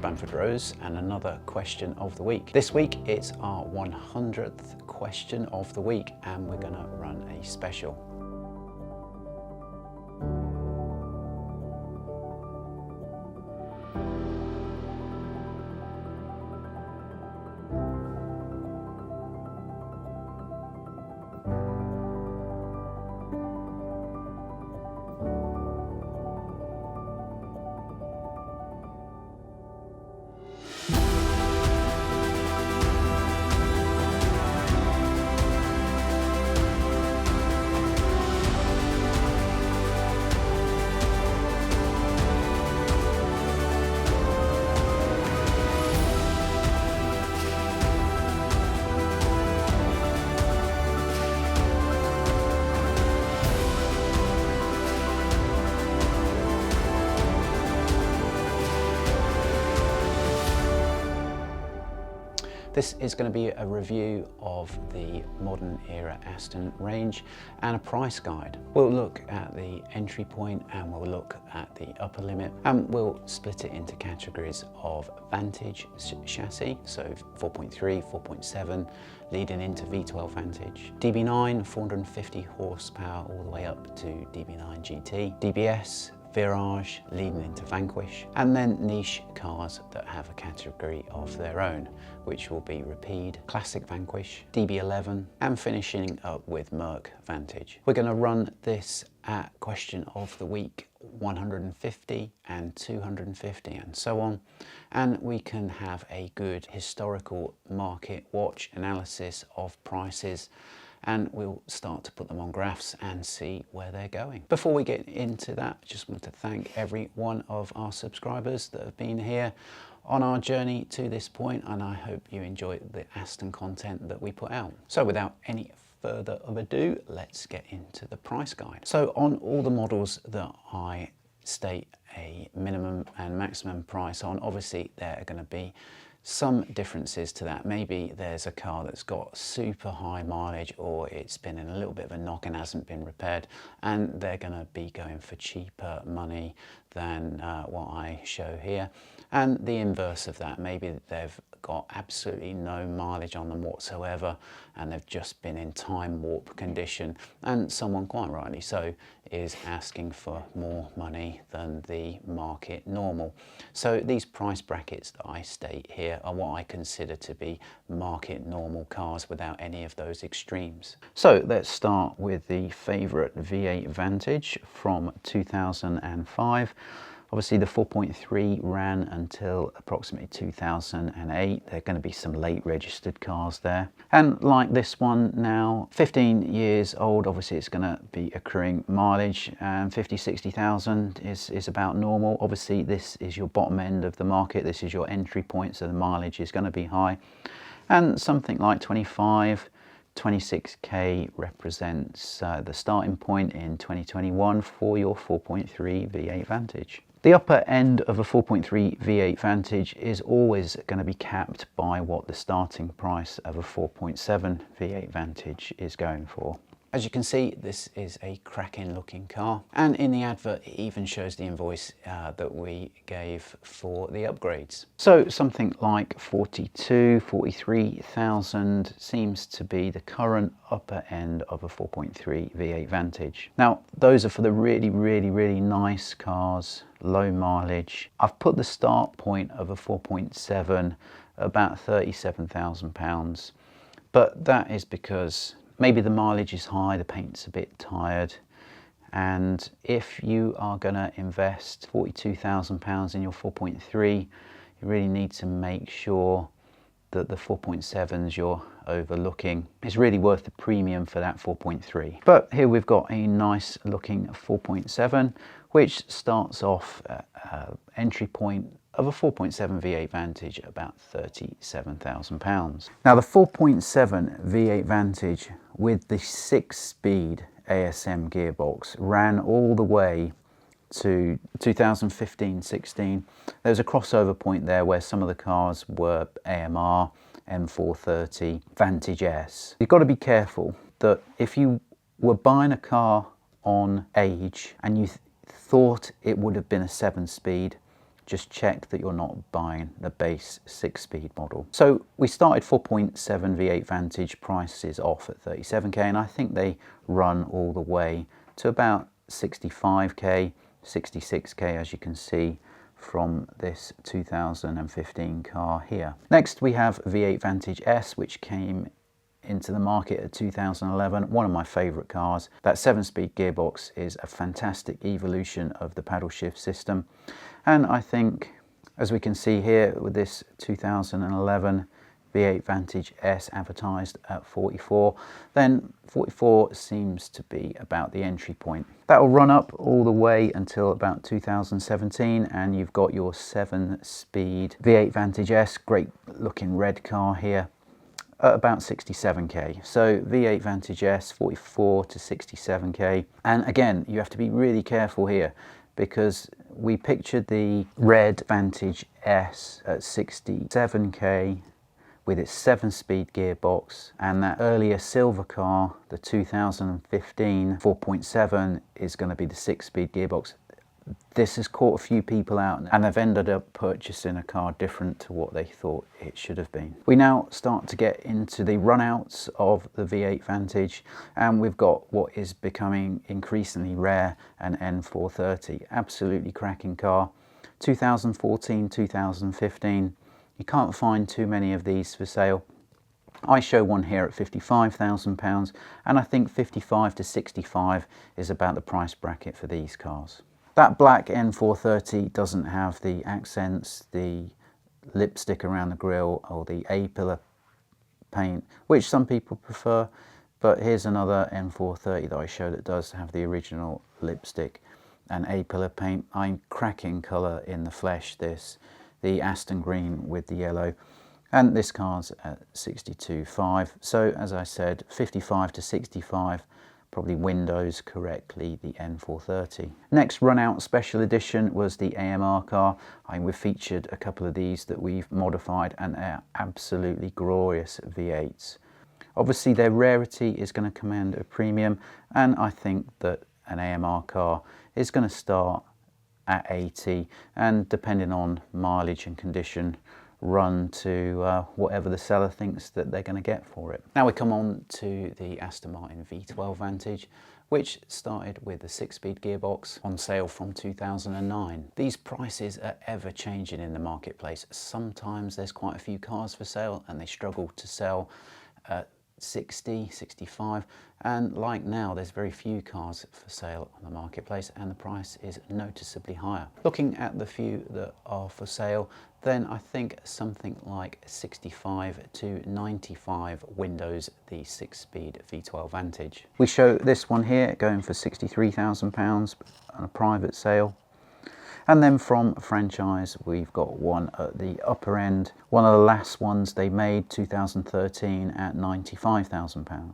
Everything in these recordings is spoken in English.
Bamfordrose and another question of the week. This week it's our 100th question of the week and we're going to run a special. This is going to be a review of the modern era Aston range and a price guide. We'll look at the entry point and we'll look at the upper limit, and we'll split it into categories of Vantage chassis, so 4.3, 4.7, leading into V12 Vantage, DB9, 450 horsepower all the way up to DB9 GT, DBS, Virage, leading into Vanquish, and then niche cars that have a category of their own, which will be Rapide, Classic Vanquish, DB11, and finishing up with Merc Vantage. We're going to run this at question of the week 150 and 250 and so on, and we can have a good historical market watch analysis of prices, and we'll start to put them on graphs and see where they're going. Before we get into that, I just want to thank every one of our subscribers that have been here on our journey to this point, and I hope you enjoy the Aston content that we put out. So without any further ado, let's get into the price guide. So on all the models that I state a minimum and maximum price on, obviously there are going to be some differences to that. Maybe there's a car that's got super high mileage, or it's been in a little bit of a knock and hasn't been repaired, and they're going to be going for cheaper money than what I show here. And the inverse of that, maybe they've got absolutely no mileage on them whatsoever and they've just been in time warp condition, and someone quite rightly so is asking for more money than the market normal. So these price brackets that I state here are what I consider to be market normal cars without any of those extremes. So let's start with the favourite V8 Vantage from 2005. Obviously the 4.3 ran until approximately 2008. There are going to be some late registered cars there. And like this one now, 15 years old, obviously it's going to be accruing mileage, and 50, 60,000 is about normal. Obviously this is your bottom end of the market. This is your entry point, so the mileage is going to be high. And something like 25, 26k represents the starting point in 2021 for your 4.3 V8 Vantage. The upper end of a 4.3 V8 Vantage is always going to be capped by what the starting price of a 4.7 V8 Vantage is going for. As you can see, this is a cracking looking car, and in the advert it even shows the invoice that we gave for the upgrades. So something like 42, 43,000 seems to be the current upper end of a 4.3 V8 Vantage. Now those are for the really nice cars, low mileage. I've put the start point of a 4.7 about £37,000, but that is because maybe the mileage is high, the paint's a bit tired, and if you are going to invest £42,000 in your 4.3, you really need to make sure that the 4.7s you're overlooking is really worth the premium for that 4.3. But here we've got a nice looking 4.7, which starts off at entry point of a 4.7 V8 Vantage at about £37,000. Now the 4.7 V8 Vantage with the 6-speed ASM gearbox ran all the way to 2015-16. There was a crossover point there where some of the cars were AMR, M430, Vantage S. You've got to be careful that if you were buying a car on age and you thought it would have been a 7-speed, just check that you're not buying the base 6-speed model. So we started 4.7 V8 Vantage prices off at 37k, and I think they run all the way to about 65k, 66k, as you can see from this 2015 car here. Next we have V8 Vantage S, which came into the market at 2011, one of my favorite cars. That 7-speed gearbox is a fantastic evolution of the paddle shift system, and I think, as we can see here with this 2011 V8 Vantage S advertised at 44, then 44 seems to be about the entry point. That will run up all the way until about 2017, and you've got your 7-speed V8 Vantage S, great looking red car here, at about 67k. So V8 Vantage S, 44 to 67k. And again, you have to be really careful here, because we pictured the red Vantage S at 67k with its 7-speed gearbox, and that earlier silver car, the 2015 4.7, is going to be the 6-speed gearbox. This has caught a few people out, and they've ended up purchasing a car different to what they thought it should have been. We now start to get into the runouts of the V8 Vantage, and we've got what is becoming increasingly rare, an N430. Absolutely cracking car. 2014, 2015. You can't find too many of these for sale. I show one here at £55,000, and I think 55 to 65 is about the price bracket for these cars. That black N430 doesn't have the accents, the lipstick around the grille, or the A-pillar paint, which some people prefer, but here's another N430 that I show that does have the original lipstick and A-pillar paint. I'm cracking colour in the flesh, this. The Aston green with the yellow, and this car's at 62.5. So as I said, 55 to 65 probably windows correctly the N430. Next run out special edition was the AMR car. We've featured a couple of these that we've modified, and they're absolutely glorious V8s. Obviously their rarity is going to command a premium, and I think that an AMR car is going to start at 80, and depending on mileage and condition, run to whatever the seller thinks that they're going to get for it. Now we come on to the Aston Martin V12 Vantage, which started with a 6-speed gearbox, on sale from 2009. These prices are ever changing in the marketplace. Sometimes there's quite a few cars for sale and they struggle to sell at 60, 65, and like now there's very few cars for sale on the marketplace and the price is noticeably higher. Looking at the few that are for sale, then I think something like 65 to 95 windows the 6-speed V12 Vantage. We show this one here going for £63,000 on a private sale. And then from franchise, we've got one at the upper end. One of the last ones they made, 2013, at £95,000.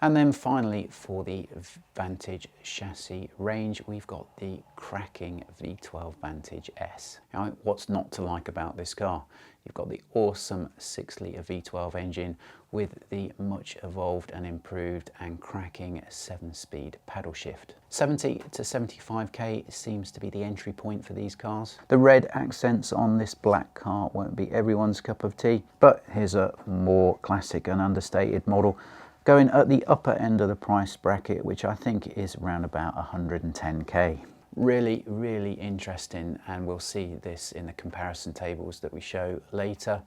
And then finally, for the Vantage chassis range, we've got the cracking V12 Vantage S. Now, what's not to like about this car? You've got the awesome 6-litre V12 engine with the much evolved and improved and cracking 7-speed paddle shift. 70 to 75k seems to be the entry point for these cars. The red accents on this black car won't be everyone's cup of tea, but here's a more classic and understated model going at the upper end of the price bracket, which I think is around about 110k. Really, really interesting, and we'll see this in the comparison tables that we show later,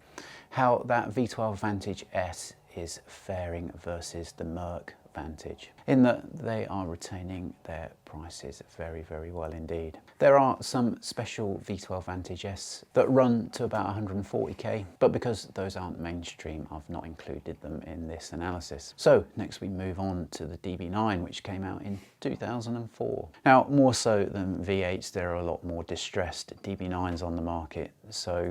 how that V12 Vantage S is faring versus the Merc Vantage, in that they are retaining their prices very, very well indeed. There are some special V12 Vantage S that run to about 140k, but because those aren't mainstream, I've not included them in this analysis. So next we move on to the DB9, which came out in 2004. Now, more so than V8s, there are a lot more distressed DB9s on the market, so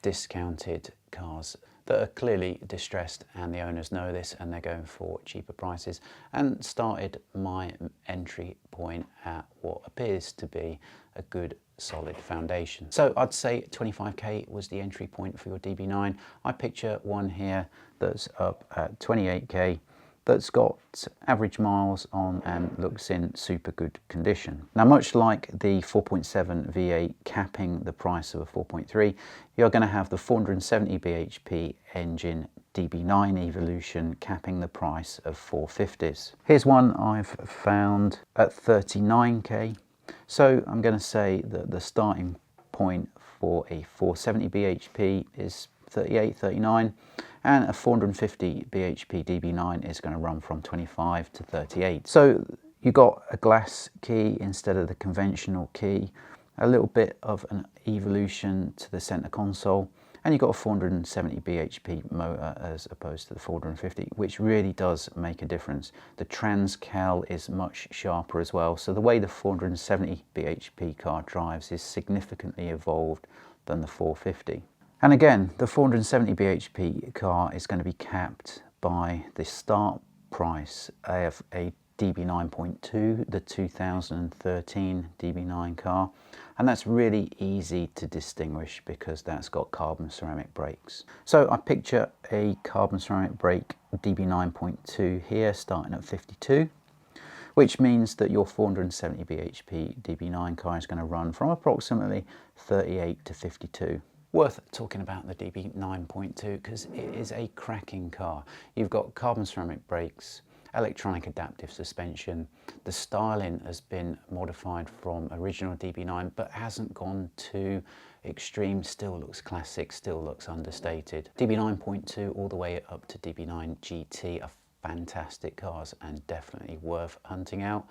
discounted cars that are clearly distressed, and the owners know this and they're going for cheaper prices, and started my entry point at what appears to be a good solid foundation. So I'd say 25k was the entry point for your DB9. I picture one here that's up at 28k, that's got average miles on and looks in super good condition. Now, much like the 4.7 V8 capping the price of a 4.3, you're going to have the 470 bhp engine DB9 Evolution capping the price of 450s. Here's one I've found at 39k. So I'm going to say that the starting point for a 470 bhp is 38, 39, and a 450 bhp DB9 is going to run from 25 to 38. So you got a glass key instead of the conventional key, a little bit of an evolution to the center console, and you've got a 470 bhp motor as opposed to the 450, which really does make a difference. The transcal is much sharper as well, so the way the 470 bhp car drives is significantly evolved than the 450. And again, the 470 bhp car is going to be capped by the start price of a DB9.2, the 2013 DB9 car, and that's really easy to distinguish because that's got carbon ceramic brakes. So I picture a carbon ceramic brake DB9.2 here starting at 52, which means that your 470 bhp DB9 car is going to run from approximately 38 to 52. Worth talking about the DB9.2 because it is a cracking car. You've got carbon ceramic brakes, electronic adaptive suspension. The styling has been modified from original DB9 but hasn't gone to extreme, still looks classic, still looks understated. DB9.2 all the way up to DB9 GT are fantastic cars and definitely worth hunting out.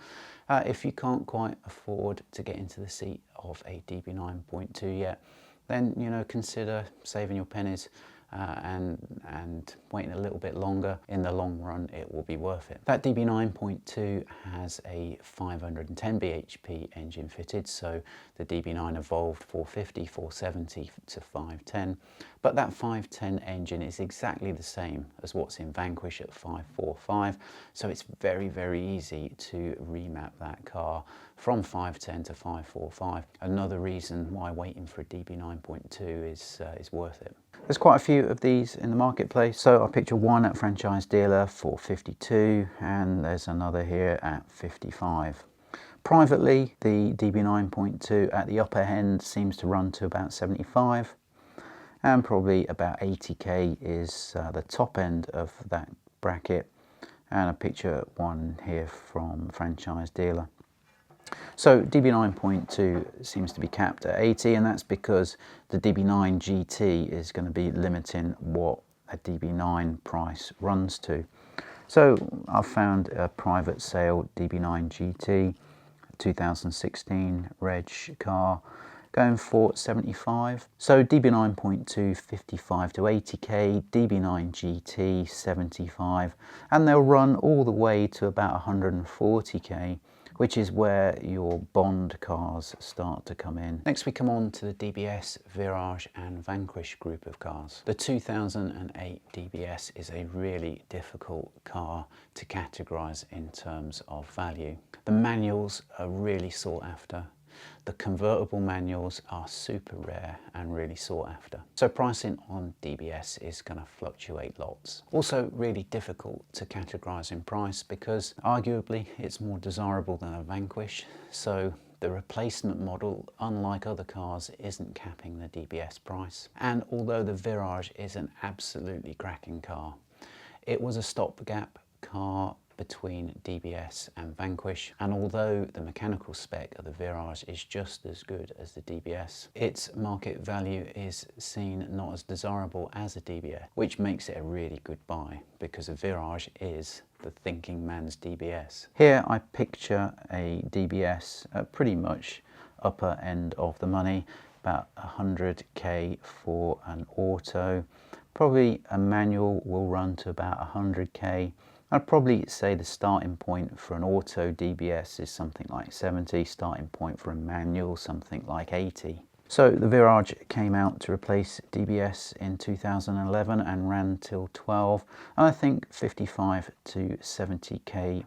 If you can't quite afford to get into the seat of a DB9.2 yet, then consider saving your pennies and waiting a little bit longer. In the long run, it will be worth it. That DB9.2 has a 510 bhp engine fitted, so the DB9 evolved 450, 470 to 510, but that 510 engine is exactly the same as what's in Vanquish at 545, so it's very, very easy to remap that car from 510 to 545. Another reason why waiting for a DB9.2 is worth it. There's quite a few of these in the marketplace. So I picture one at franchise dealer for 52, and there's another here at 55. Privately, the DB9.2 at the upper end seems to run to about 75, and probably about 80k is the top end of that bracket. And I picture one here from franchise dealer. So DB9.2 seems to be capped at 80, and that's because the DB9 GT is going to be limiting what a DB9 price runs to. So I've found a private sale DB9 GT 2016 reg car going for 75. So DB9.2 55 to 80k, DB9 GT 75, and they'll run all the way to about 140k, which is where your Bond cars start to come in. Next we come on to the DBS, Virage and Vanquish group of cars. The 2008 DBS is a really difficult car to categorise in terms of value. The manuals are really sought after. The convertible manuals are super rare and really sought after. So pricing on DBS is going to fluctuate lots. Also really difficult to categorise in price because arguably it's more desirable than a Vanquish. So the replacement model, unlike other cars, isn't capping the DBS price. And although the Virage is an absolutely cracking car, it was a stopgap car between DBS and Vanquish, and although the mechanical spec of the Virage is just as good as the DBS, its market value is seen not as desirable as a DBS, which makes it a really good buy because a Virage is the thinking man's DBS. Here I picture a DBS at pretty much upper end of the money, about 100k for an auto. Probably a manual will run to about 100k. I'd probably say the starting point for an auto DBS is something like 70, starting point for a manual something like 80. So the Virage came out to replace DBS in 2011 and ran till 12, and I think 55 to 70k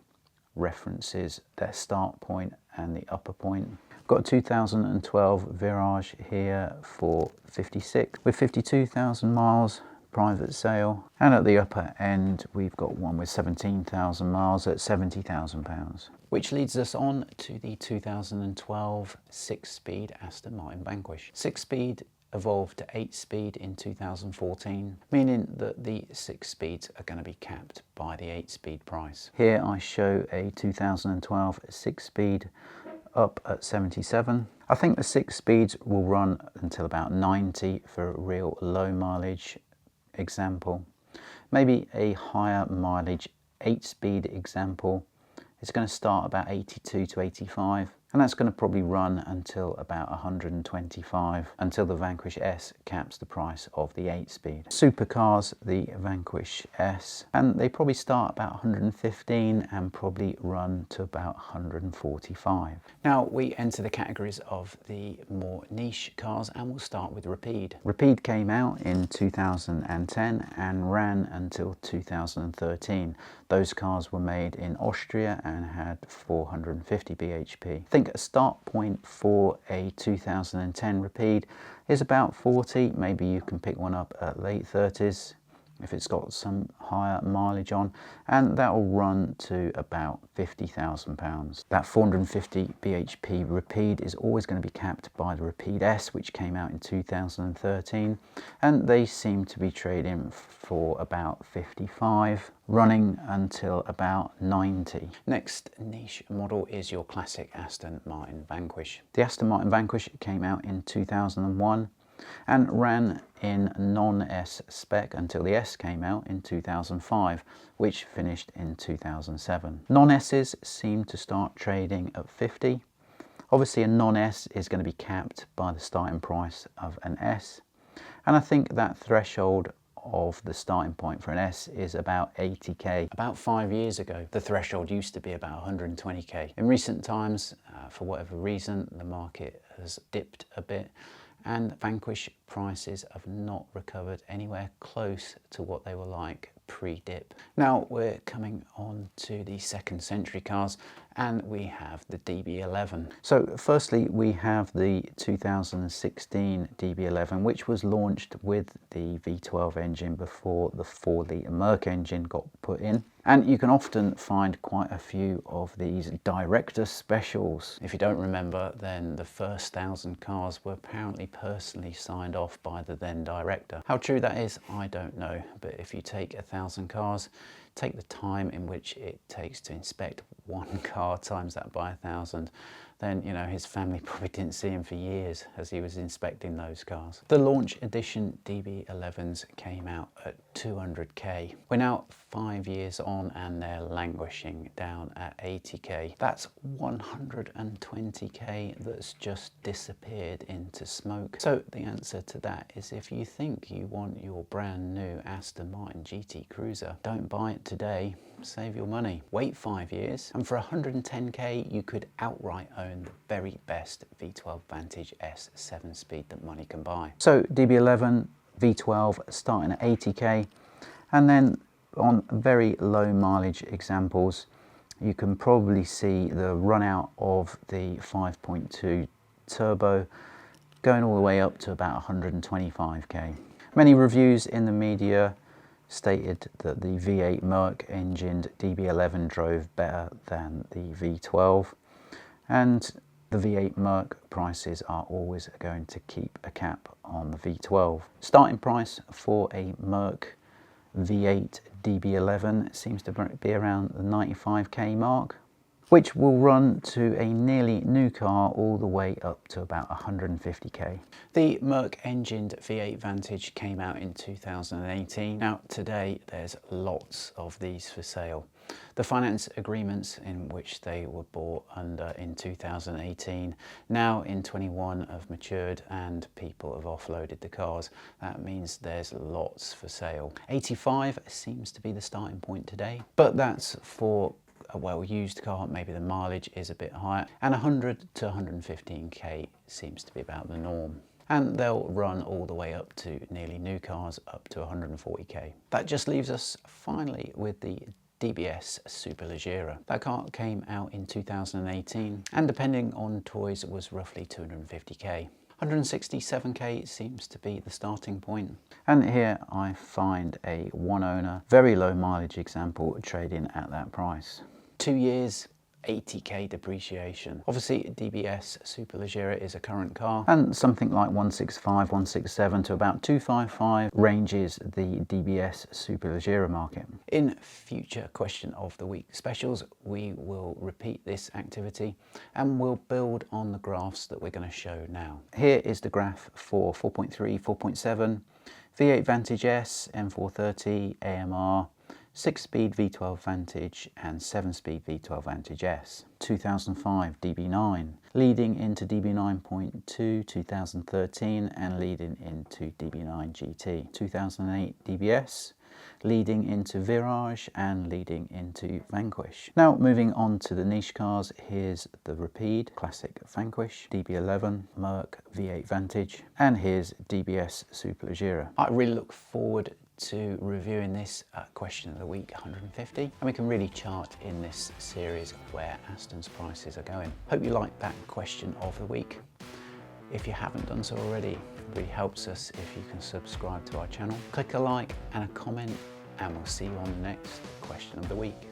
references their start point and the upper point. Got a 2012 Virage here for 56 with 52,000 miles. private sale. And at the upper end, we've got one with 17,000 miles at £70,000. Which leads us on to the 2012 6-speed Aston Martin Vanquish. 6-speed evolved to 8-speed in 2014, meaning that the 6 speeds are going to be capped by the 8-speed price. Here I show a 2012 6-speed up at 77. I think the 6 speeds will run until about 90 for a real low mileage example. Maybe a higher mileage 8-speed example is going to start about 82 to 85, and that's going to probably run until about 125, until the Vanquish S caps the price of the 8-speed. Supercars, the Vanquish S, and they probably start about 115 and probably run to about 145. Now we enter the categories of the more niche cars, and we'll start with Rapide. Rapide came out in 2010 and ran until 2013. Those cars were made in Austria and had 450 bhp. I think a start point for a 2010 Rapide is about 40. Maybe you can pick one up at late 30s if it's got some higher mileage on, and that will run to about £50,000. That 450 bhp Rapide is always going to be capped by the Rapide S, which came out in 2013, and they seem to be trading for about 55, running until about 90. Next niche model is your classic Aston Martin Vanquish. The Aston Martin Vanquish came out in 2001 and ran in non-S spec until the S came out in 2005, which finished in 2007. Non-S's seem to start trading at 50. Obviously a non-S is going to be capped by the starting price of an S, and I think that threshold of the starting point for an S is about 80k. About 5 years ago, the threshold used to be about 120k. In recent times, for whatever reason, the market has dipped a bit, and Vanquish prices have not recovered anywhere close to what they were like pre-dip. Now we're coming on to the second century cars, and we have the DB11. So firstly we have the 2016 DB11, which was launched with the V12 engine before the 4-litre Merc engine got put in. And you can often find quite a few of these director specials. If you don't remember, then the first 1,000 cars were apparently personally signed off by the then director. How true that is, I don't know, but if you take 1,000 cars, take the time in which it takes to inspect one car, times that by 1,000, then you know his family probably didn't see him for years as he was inspecting those cars. The launch edition DB11s came out at 200k. We're now 5 years on and they're languishing down at 80k. That's 120k that's just disappeared into smoke. So the answer to that is, if you think you want your brand new Aston Martin GT Cruiser, don't buy it today. Save your money. Wait 5 years, and for 110k you could outright own the very best V12 Vantage S 7-speed that money can buy. So DB11 V12 starting at 80k, and then on very low mileage examples you can probably see the run out of the 5.2 turbo going all the way up to about 125k. Many reviews in the media stated that the V8 Merc engined DB11 drove better than the V12, and the V8 Merc prices are always going to keep a cap on the V12. Starting price for a Merc V8 DB11 seems to be around the 95k mark, which will run to a nearly new car all the way up to about 150k. The Merc engined V8 Vantage came out in 2018. Now today there's lots of these for sale. The finance agreements in which they were bought under in 2018, now in 21 have matured and people have offloaded the cars. That means there's lots for sale. 85 seems to be the starting point today, but that's for a well-used car. Maybe the mileage is a bit higher, and 100 to 115k seems to be about the norm. And they'll run all the way up to nearly new cars up to 140k. That just leaves us finally with the DBS Superleggera. That car came out in 2018 and depending on toys was roughly 250k. 167k seems to be the starting point. And here I find a one owner, very low mileage example trading at that price. 2 years, 80k depreciation. Obviously DBS Superleggera is a current car, and something like 165, 167 to about 255 ranges the DBS Superleggera market. In future question of the week specials, we will repeat this activity and we'll build on the graphs that we're going to show now. Here is the graph for 4.3, 4.7, V8 Vantage S, M430, AMR, 6-speed V12 Vantage and 7-speed V12 Vantage S. 2005 DB9, leading into DB9.2, 2013 and leading into DB9 GT. 2008 DBS, leading into Virage and leading into Vanquish. Now moving on to the niche cars, here's the Rapide Classic Vanquish, DB11 Merc V8 Vantage, and here's DBS Superleggera. I really look forward to reviewing this question of the week 150, and we can really chart in this series where Aston's prices are going. Hope you liked that question of the week. If you haven't done so already, it really helps us if you can subscribe to our channel, click a like and a comment, and we'll see you on the next question of the week.